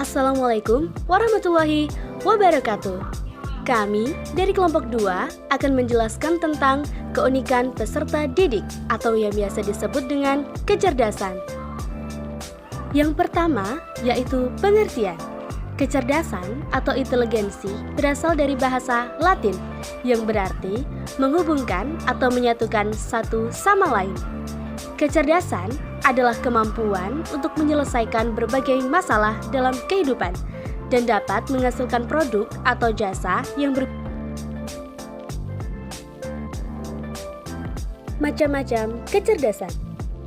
Assalamualaikum warahmatullahi wabarakatuh. Kami dari kelompok 2 akan menjelaskan tentang keunikan peserta didik atau yang biasa disebut dengan kecerdasan. Yang pertama yaitu pengertian. Kecerdasan atau inteligensi berasal dari bahasa Latin yang berarti menghubungkan atau menyatukan satu sama lain. Kecerdasan adalah kemampuan untuk menyelesaikan berbagai masalah dalam kehidupan dan dapat menghasilkan produk atau jasa yang macam-macam kecerdasan.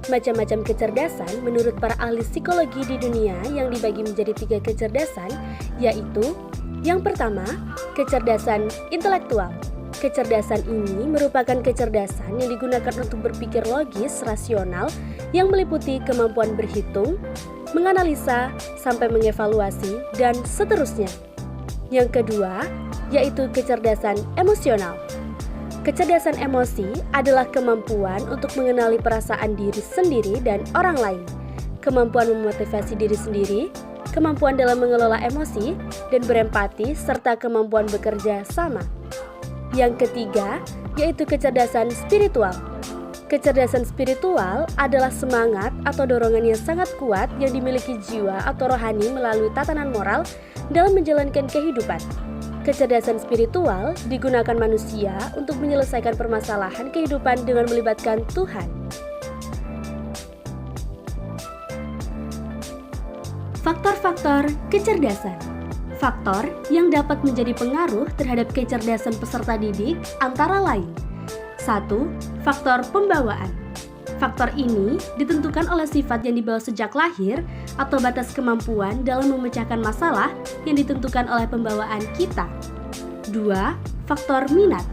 Macam-macam kecerdasan menurut para ahli psikologi di dunia yang dibagi menjadi 3 kecerdasan, yaitu yang pertama, kecerdasan intelektual. Kecerdasan ini merupakan kecerdasan yang digunakan untuk berpikir logis, rasional, yang meliputi kemampuan berhitung, menganalisa, sampai mengevaluasi, dan seterusnya. Yang kedua, yaitu kecerdasan emosional. Kecerdasan emosi adalah kemampuan untuk mengenali perasaan diri sendiri dan orang lain, kemampuan memotivasi diri sendiri, kemampuan dalam mengelola emosi, dan berempati, serta kemampuan bekerja sama. Yang ketiga, yaitu kecerdasan spiritual. Kecerdasan spiritual adalah semangat atau dorongan yang sangat kuat yang dimiliki jiwa atau rohani melalui tatanan moral dalam menjalankan kehidupan. Kecerdasan spiritual digunakan manusia untuk menyelesaikan permasalahan kehidupan dengan melibatkan Tuhan. Faktor-faktor kecerdasan. Faktor yang dapat menjadi pengaruh terhadap kecerdasan peserta didik antara lain. 1. Faktor pembawaan. Faktor ini ditentukan oleh sifat yang dibawa sejak lahir atau batas kemampuan dalam memecahkan masalah yang ditentukan oleh pembawaan kita. 2. Faktor minat.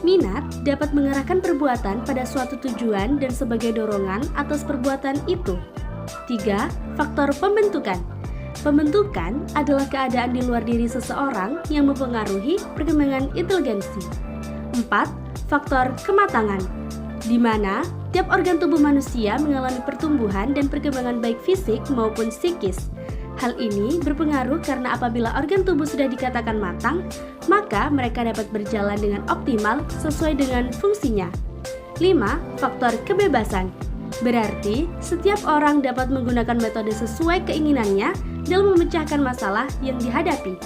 Minat dapat mengarahkan perbuatan pada suatu tujuan dan sebagai dorongan atas perbuatan itu. 3. Faktor pembentukan. Pembentukan adalah keadaan di luar diri seseorang yang mempengaruhi perkembangan inteligensi. 4. Faktor kematangan, di mana tiap organ tubuh manusia mengalami pertumbuhan dan perkembangan baik fisik maupun psikis. Hal ini berpengaruh karena apabila organ tubuh sudah dikatakan matang, maka mereka dapat berjalan dengan optimal sesuai dengan fungsinya. 5. Faktor kebebasan, berarti setiap orang dapat menggunakan metode sesuai keinginannya dalam memecahkan masalah yang dihadapi.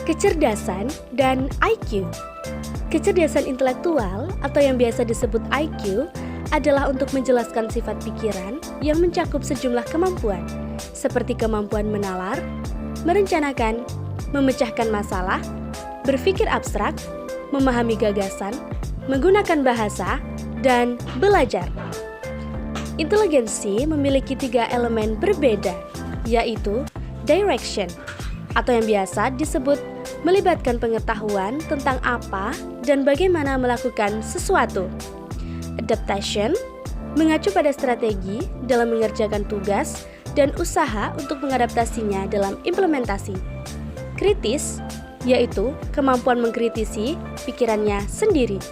Kecerdasan dan IQ. Kecerdasan intelektual atau yang biasa disebut IQ adalah untuk menjelaskan sifat pikiran yang mencakup sejumlah kemampuan, seperti kemampuan menalar, merencanakan, memecahkan masalah, berpikir abstrak, memahami gagasan, menggunakan bahasa, dan belajar. Inteligensi memiliki 3 elemen berbeda, yaitu direction, atau yang biasa disebut melibatkan pengetahuan tentang apa dan bagaimana melakukan sesuatu. Adaptation, mengacu pada strategi dalam mengerjakan tugas dan usaha untuk mengadaptasinya dalam implementasi. Kritis, yaitu kemampuan mengkritisi pikirannya sendiri.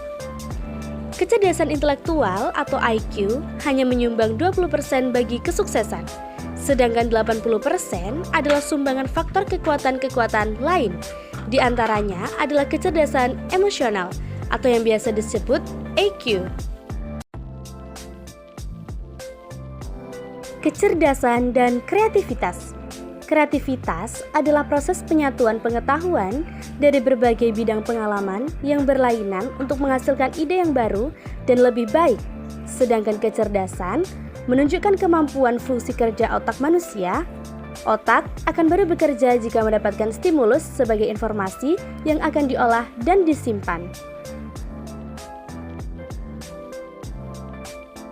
Kecerdasan intelektual atau IQ hanya menyumbang 20% bagi kesuksesan, sedangkan 80% adalah sumbangan faktor kekuatan-kekuatan lain. Di antaranya adalah kecerdasan emosional atau yang biasa disebut EQ. Kecerdasan dan kreativitas. Kreativitas adalah proses penyatuan pengetahuan dari berbagai bidang pengalaman yang berlainan untuk menghasilkan ide yang baru dan lebih baik. Sedangkan kecerdasan menunjukkan kemampuan fungsi kerja otak manusia. Otak akan baru bekerja jika mendapatkan stimulus sebagai informasi yang akan diolah dan disimpan.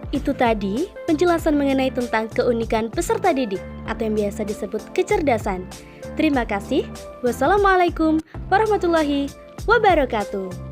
Itu tadi penjelasan mengenai tentang keunikan peserta didik atau yang biasa disebut kecerdasan. Terima kasih. Wassalamualaikum warahmatullahi wabarakatuh.